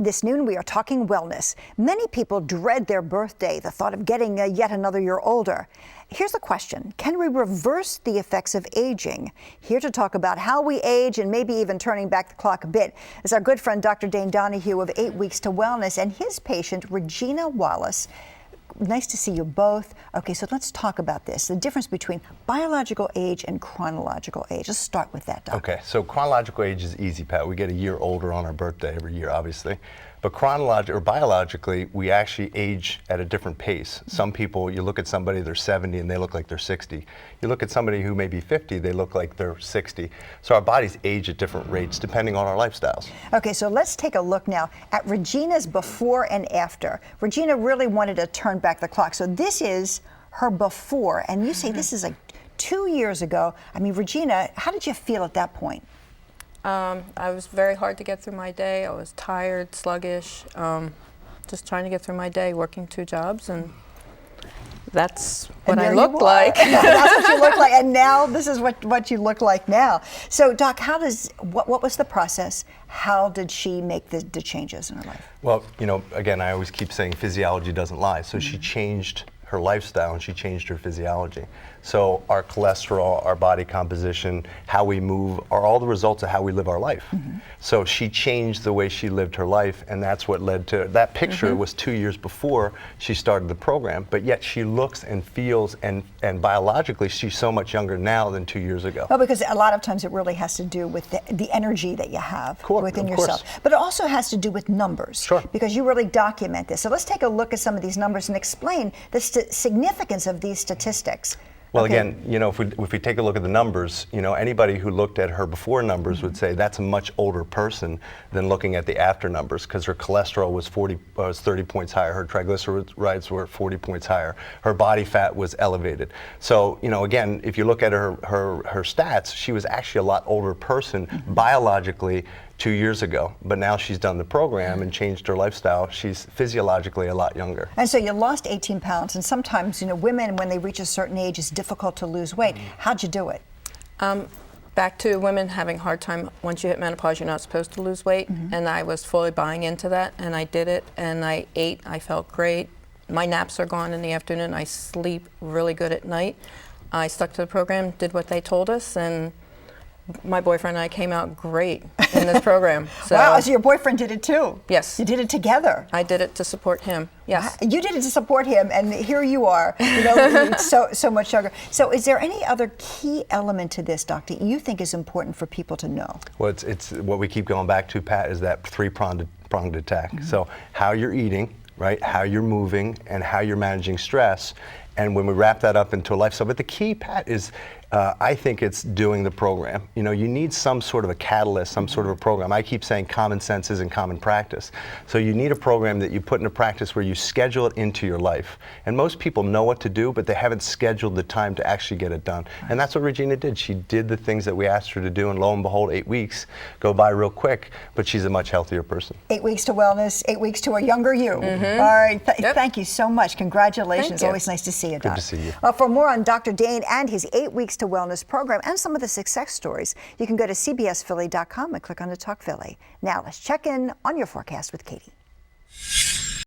This noon, we are talking wellness. Many people dread their birthday, the thought of getting yet another year older. Here's the question: can we reverse the effects of aging? Here to talk about how we age and maybe even turning back the clock a bit is our good friend Dr. Dane Donahue of 8 Weeks to Wellness and his patient Regina Wallace. Nice to see you both. Okay, so let's talk about this, the difference between biological age and chronological age. Let's start with that, Doc. Okay, so chronological age is easy, Pat. We get a year older on our birthday every year, obviously. But biologically, we actually age at a different pace. Some people, you look at somebody, they're 70 and they look like they're 60. You look at somebody who may be 50, they look like they're 60. So our bodies age at different rates depending on our lifestyles. Okay, so let's take a look now at Regina's before and after. Regina really wanted to turn back the clock. So this is her before, and you say this is like 2 years ago. I mean, Regina, how did you feel at that point? I was very hard to get through my day. I was tired, sluggish, just trying to get through my day, working 2 jobs, and that's what I looked like. That's what you look like, and now this is what you look like now. So, Doc, what was the process? How did she make the changes in her life? Well, you know, again, I always keep saying physiology doesn't lie. So she changed her lifestyle and she changed her physiology. So our cholesterol, our body composition, how we move are all the results of how we live our life. So she changed the way she lived her life, and that's what led to that picture. Was 2 years before she started the program, but yet she looks and feels and biologically she's so much younger now than 2 years ago. Well, because a lot of times it really has to do with the energy that you have within yourself. But it also has to do with numbers. Sure. Because you really document this. So let's take a look at some of these numbers and explain the significance of these statistics. Well, again, you know, if we take a look at the numbers, you know, anybody who looked at her before numbers would say that's a much older person than looking at the after numbers, because her cholesterol was 30 points higher, her triglycerides were 40 points higher, her body fat was elevated. So, you know, again, if you look at her stats, she was actually a lot older person biologically 2 years ago, but now she's done the program and changed her lifestyle. She's physiologically a lot younger. And so you lost 18 pounds, and sometimes, you know, women, when they reach a certain age, it's difficult to lose weight. How'd you do it? Back to women having a hard time. Once you hit menopause, you're not supposed to lose weight, and I was fully buying into that, and I did it, and I ate. I felt great. My naps are gone in the afternoon. I sleep really good at night. I stuck to the program, did what they told us, and my boyfriend and I came out great in this program. So, wow, so your boyfriend did it too? Yes. You did it together? I did it to support him, yes. You did it to support him, and here you are, you know, so much younger. So is there any other key element to this, Doctor, you think is important for people to know? Well, it's what we keep going back to, Pat, is that three-pronged attack. So how you're eating, right, how you're moving, and how you're managing stress. And when we wrap that up into a lifestyle, but the key, Pat, is I think it's doing the program. You know, you need some sort of a catalyst, some sort of a program. I keep saying common sense isn't common practice. So you need a program that you put into practice where you schedule it into your life. And most people know what to do, but they haven't scheduled the time to actually get it done. And that's what Regina did. She did the things that we asked her to do, and lo and behold, 8 weeks go by real quick, but she's a much healthier person. 8 weeks to wellness, 8 weeks to a younger you. All right, thank you so much. Congratulations. Always nice to see you, Doc. Good to see you. For more on Dr. Dane and his 8 Weeks to Wellness program and some of the success stories, you can go to cbsphilly.com and click on the Talk Philly. Now let's check in on your forecast with Katie.